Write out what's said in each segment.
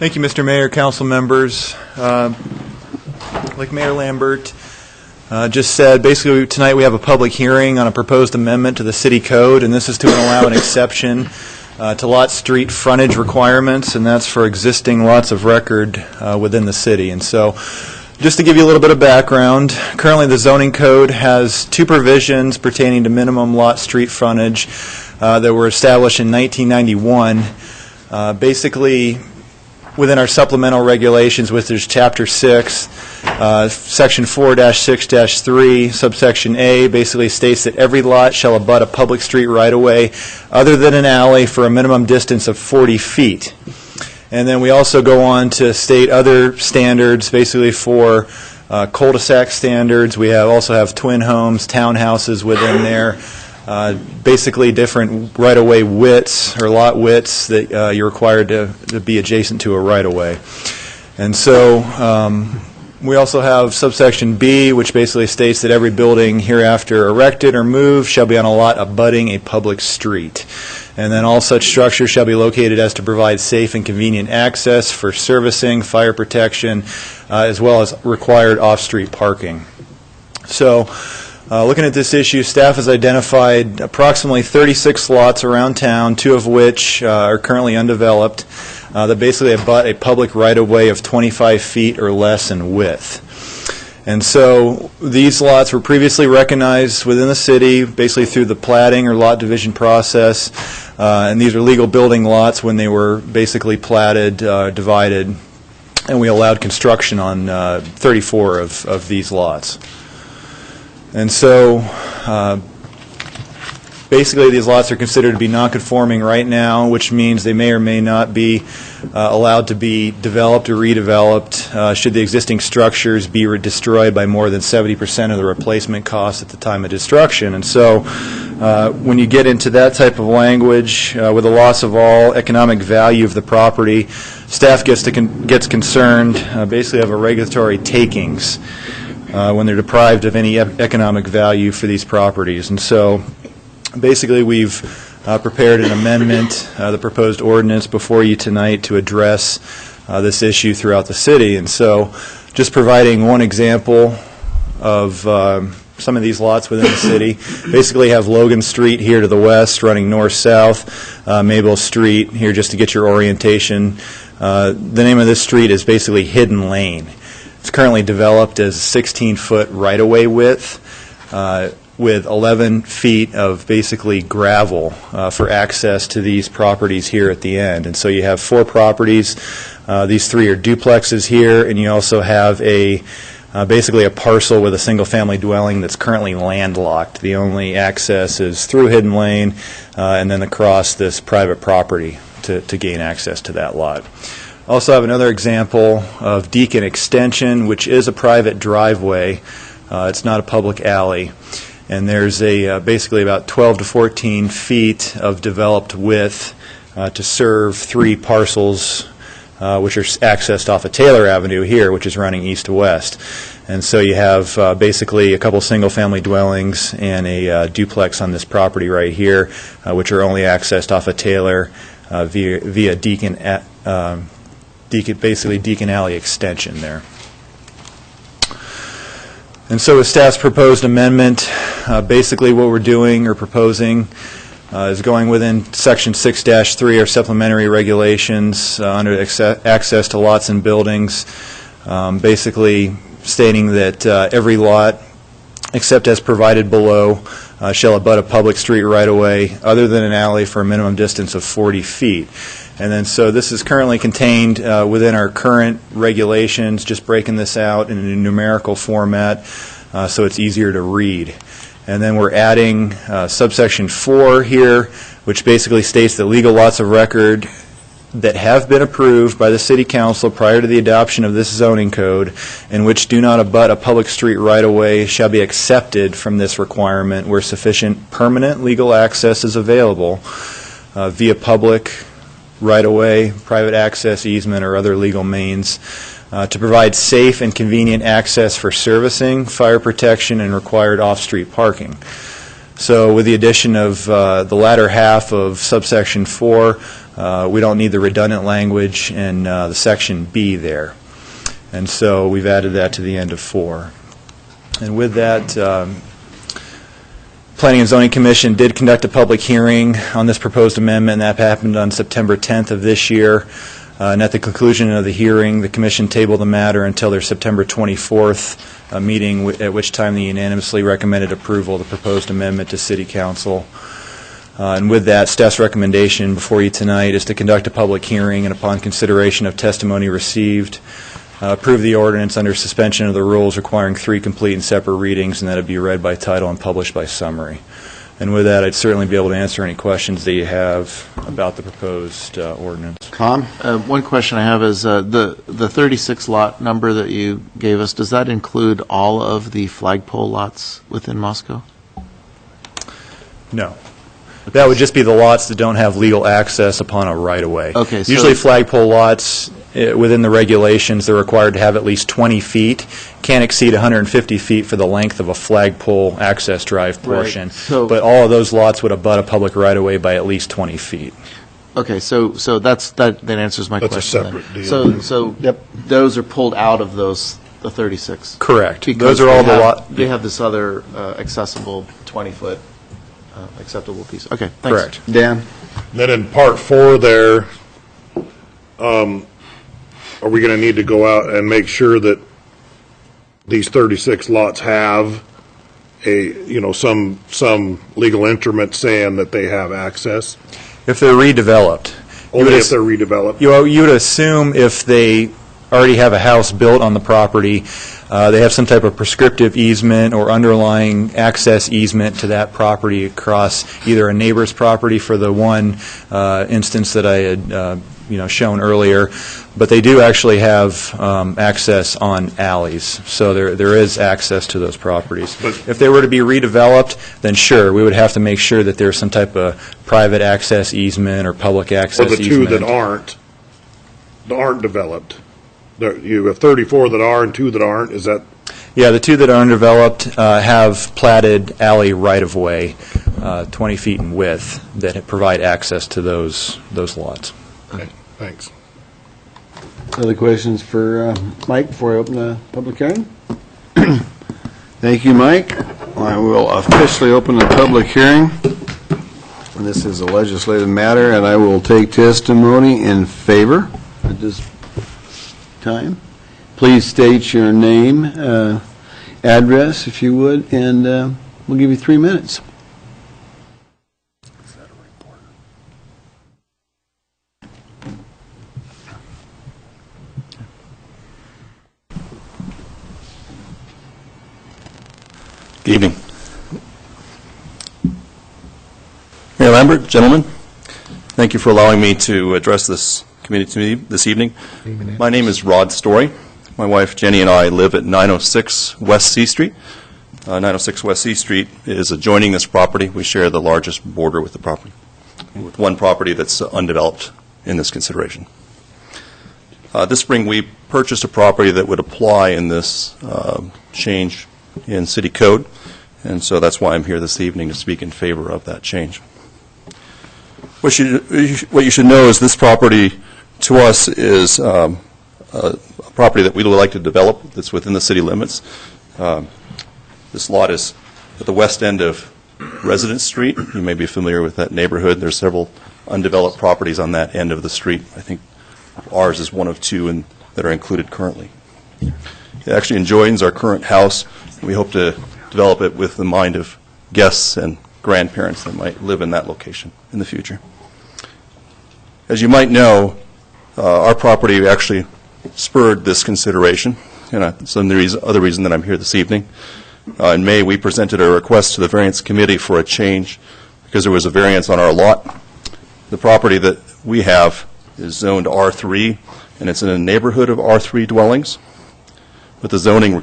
Thank you, Mr. Mayor, council members. Like Mayor Lambert just said, basically tonight we have a public hearing on a proposed amendment to the city code, and this is to allow an exception to lot street frontage requirements, and that's for existing lots of record within the city. And so just to give you a little bit of background, currently the zoning code has two provisions pertaining to minimum lot street frontage that were established in 1991. Basically, within our supplemental regulations, which is Chapter 6, Section 4-6-3, subsection A, basically states that every lot shall abut a public street right-of-way other than an alley for a minimum distance of 40 feet. And then we also go on to state other standards, basically for cul-de-sac standards. We also have twin homes, townhouses within there. Basically different right-of-way widths or lot widths that you're required to be adjacent to a right-of-way. And so we also have subsection B, which basically states that every building hereafter erected or moved shall be on a lot abutting a public street. And then all such structures shall be located as to provide safe and convenient access for servicing, fire protection, as well as required off-street parking. So looking at this issue, staff has identified approximately 36 lots around town, two of which are currently undeveloped, that basically abut a public right-of-way of 25 feet or less in width. And so these lots were previously recognized within the city, basically through the platting or lot division process, and these are legal building lots when they were basically platted, divided, and we allowed construction on 34 of these lots. And so basically these lots are considered to be non-conforming right now, which means they may or may not be allowed to be developed or redeveloped should the existing structures be destroyed by more than 70% of the replacement cost at the time of destruction. And so when you get into that type of language, with the loss of all economic value of the property, staff gets concerned basically of a regulatory takings when they're deprived of any economic value for these properties. And so basically we've prepared an amendment, the proposed ordinance before you tonight to address this issue throughout the city. And so just providing one example of some of these lots within the city. Basically have Logan Street here to the west running north-south, Mabel Street here just to get your orientation. The name of this street is basically Hidden Lane. It's currently developed as 16-foot right-of-way width with 11 feet of basically gravel for access to these properties here at the end. And so you have four properties. These three are duplexes here, and you also have basically a parcel with a single-family dwelling that's currently landlocked. The only access is through Hidden Lane and then across this private property to gain access to that lot. Also have another example of Deacon Extension, which is a private driveway. It's not a public alley. And there's basically about 12 to 14 feet of developed width to serve three parcels, which are accessed off of Taylor Avenue here, which is running east to west. And so you have basically a couple single-family dwellings and a duplex on this property right here, which are only accessed off of Taylor via basically Deacon Alley extension there. And so with staff's proposed amendment, basically what we're doing or proposing is going within Section 6-3 or supplementary regulations under access to lots and buildings, basically stating that every lot, except as provided below, shall abut a public street right-of-way other than an alley for a minimum distance of 40 feet. And then so this is currently contained within our current regulations, just breaking this out in a numerical format so it's easier to read. And then we're adding subsection 4 here, which basically states that legal lots of record that have been approved by the City Council prior to the adoption of this zoning code and which do not abut a public street right-of-way shall be accepted from this requirement where sufficient permanent legal access is available via public right-of-way, private access, easement, or other legal means to provide safe and convenient access for servicing, fire protection, and required off-street parking. So with the addition of the latter half of subsection 4, we don't need the redundant language in the section B there. And so we've added that to the end of 4. And with that, Planning and Zoning Commission did conduct a public hearing on this proposed amendment, and that happened on September 10th of this year. And at the conclusion of the hearing, the Commission tabled the matter until their September 24th meeting, at which time they unanimously recommended approval of the proposed amendment to City Council. And with that, staff's recommendation before you tonight is to conduct a public hearing, and upon consideration of testimony received, approve the ordinance under suspension of the rules requiring 3 complete and separate readings, and that it be read by title and published by summary. And with that, I'd certainly be able to answer any questions that you have about the proposed ordinance. Tom? One question I have is the 36 lot number that you gave us, does that include all of the flagpole lots within Moscow? No. That would just be the lots that don't have legal access upon a right-of-way. Okay, so usually flagpole lots, within the regulations, they're required to have at least 20 feet, can't exceed 150 feet for the length of a flagpole access drive portion. Right. So, but all of those lots would abut a public right-of-way by at least 20 feet. okay, so that answers my That's a question. separate then. deal. So Yep. those are pulled out of the 36? Correct. Because Those are all they the have- lots. They have this other accessible 20-foot acceptable piece. Okay, thanks. Correct. Dan? Then in part 4 there, are we going to need to go out and make sure that these 36 lots have some legal instrument saying that they have access? If they're redeveloped. Only if they're redeveloped? You would assume if they already have a house built on the property, they have some type of prescriptive easement or underlying access easement to that property across either a neighbor's property for the one instance that I had shown earlier, but they do actually have access on alleys, so there is access to those properties. But if they were to be redeveloped, then sure, we would have to make sure that there's some type of private access easement or public access For the easement. 2 that aren't developed, you have 34 that are and 2 that aren't, is that? Yeah, the 2 that are undeveloped have platted alley right-of-way, 20 feet in width, that provide access to those lots. Okay, thanks. Other questions for Mike before I open the public hearing? Thank you, Mike. I will officially open the public hearing. And this is a legislative matter, and I will take testimony in favor at this time. Please state your name, address, if you would, and we'll give you 3 minutes. Good evening. Mayor Lambert, gentlemen, thank you for allowing me to address this committee this evening. My name is Rod Story. My wife Jenny and I live at 906 West C Street. 906 West C Street is adjoining this property. We share the largest border with the property, with one property that's undeveloped in this consideration. This spring we purchased a property that would apply in this change in city code, and so that's why I'm here this evening to speak in favor of that change. What you should know is this property to us is a property that we would like to develop that's within the city limits. This lot is at the west end of Residence Street. You may be familiar with that neighborhood. There's several undeveloped properties on that end of the street. I think ours is one of 2 that are included currently. It actually adjoins our current house. We hope to develop it with the mind of guests and grandparents that might live in that location in the future. As you might know, our property actually spurred this consideration, and that's the other reason that I'm here this evening. In May, we presented a request to the Variance Committee for a change because there was a variance on our lot. The property that we have is zoned R3, and it's in a neighborhood of R3 dwellings, but the zoning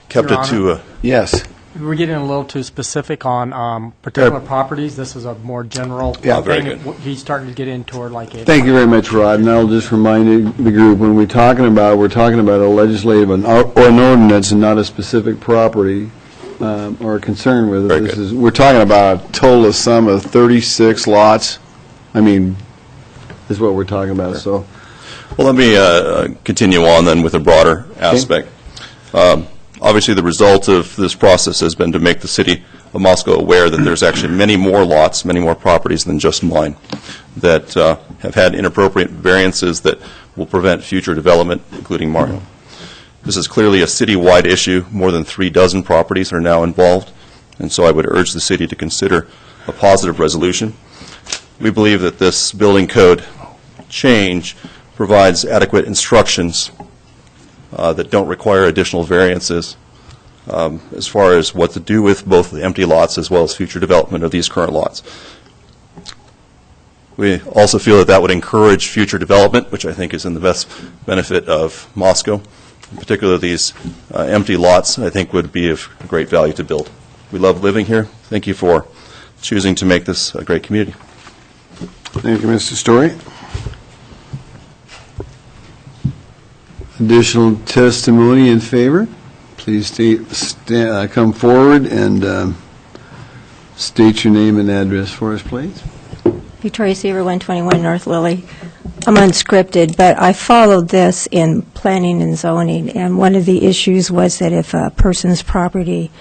kept Your it to a... Yes. We're getting a little too specific on particular properties. This is a more general Yeah, very thing. good. He's starting to get in toward like it. Thank you very much, Rod. And I'll just remind the group, when we're talking about a legislative or an ordinance and not a specific property or a concern with it. Very good. We're talking about a total sum of 36 lots. I mean, is what we're talking about, so. Well, let me continue on then with a broader aspect. Obviously, the result of this process has been to make the city of Moscow aware that there's actually many more lots, many more properties than just mine that have had inappropriate variances that will prevent future development, including Mario. This is clearly a city-wide issue. More than 36 properties are now involved, and so I would urge the city to consider a positive resolution. We believe that this building code change provides adequate instructions that don't require additional variances as far as what to do with both the empty lots as well as future development of these current lots. We also feel that that would encourage future development, which I think is in the best benefit of Moscow. In particular, these empty lots, I think, would be of great value to build. We love living here. Thank you for choosing to make this a great community. Thank you, Mr. Story. Additional testimony in favor? Please come forward and state your name and address for us, please. Victoria Seaver, 121 North Lily. I'm unscripted, but I followed this in planning and zoning, and one of the issues was that if a person's property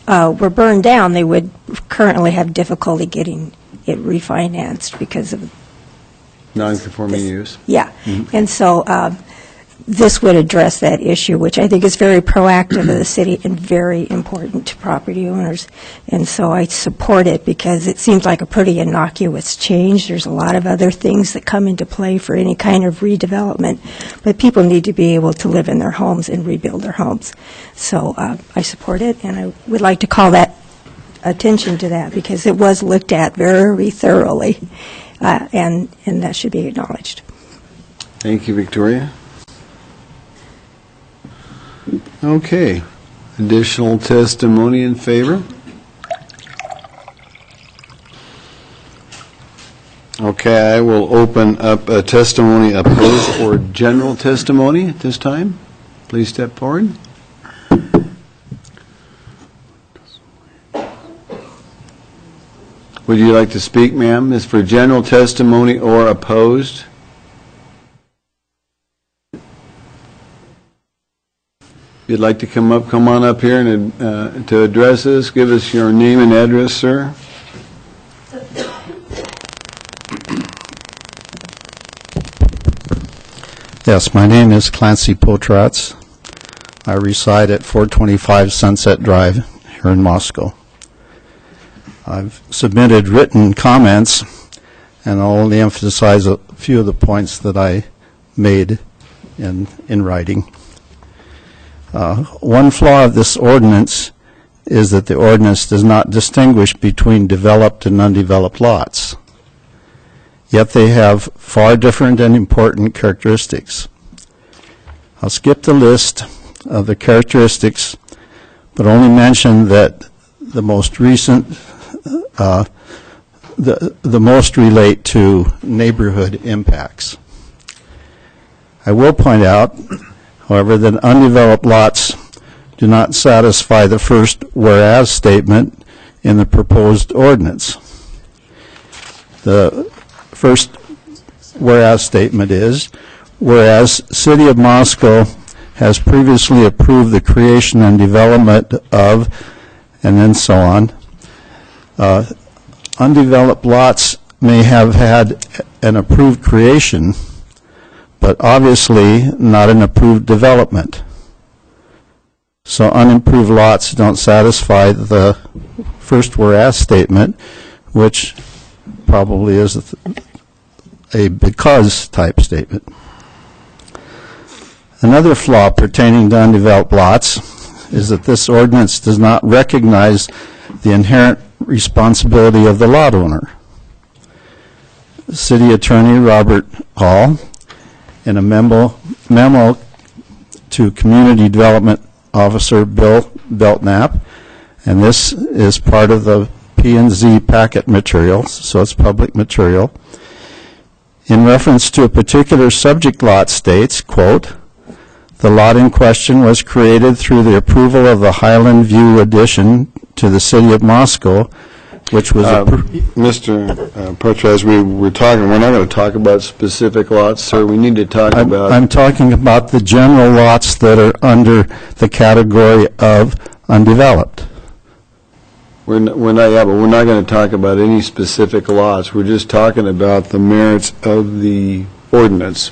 were burned down, they would currently have difficulty getting it refinanced because of Non-conforming use. Yeah, and so this would address that issue, which I think is very proactive of the city and very important to property owners. And so I support it because it seems like a pretty innocuous change. There's a lot of other things that come into play for any kind of redevelopment, but people need to be able to live in their homes and rebuild their homes. So I support it, and I would like to call that attention to that because it was looked at very thoroughly, and that should be acknowledged. Thank you, Victoria. Okay. Additional testimony in favor? Okay, I will open up a testimony opposed or general testimony at this time. Please step forward. Would you like to speak, ma'am? Is for general testimony or opposed? If you'd like to come on up here and to address us. Give us your name and address, sir. Yes, my name is Clancy Potratz. I reside at 425 Sunset Drive here in Moscow. I've submitted written comments, and I'll only emphasize a few of the points that I made in writing. One flaw of this ordinance is that the ordinance does not distinguish between developed and undeveloped lots. Yet they have far different and important characteristics. I'll skip the list of the characteristics, but only mention that the most recent, the most relate to neighborhood impacts. I will point out, however, that undeveloped lots do not satisfy the first whereas statement in the proposed ordinance. The first whereas statement is, whereas City of Moscow has previously approved the creation and development of, and then so on. Undeveloped lots may have had an approved creation, but obviously not an approved development. So unimproved lots don't satisfy the first whereas statement, which probably is a because type statement. Another flaw pertaining to undeveloped lots is that this ordinance does not recognize the inherent responsibility of the lot owner. City Attorney Robert Hall, in a memo to Community Development Officer Bill Belknap, and this is part of the P&Z packet materials, so it's public material. In reference to a particular subject lot states, quote, the lot in question was created through the approval of the Highland View addition to the City of Moscow which was Mr. Portres, we were talking, we're not going to talk about specific lots, sir. We need to talk about... I'm talking about the general lots that are under the category of undeveloped. We're not, yeah, but we're not going to talk about any specific lots. We're just talking about the merits of the ordinance.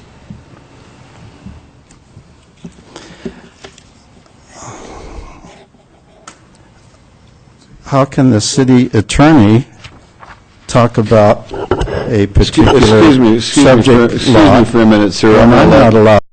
How can the city attorney talk about a particular Excuse me subject lot? for a minute, sir. I'm not allowed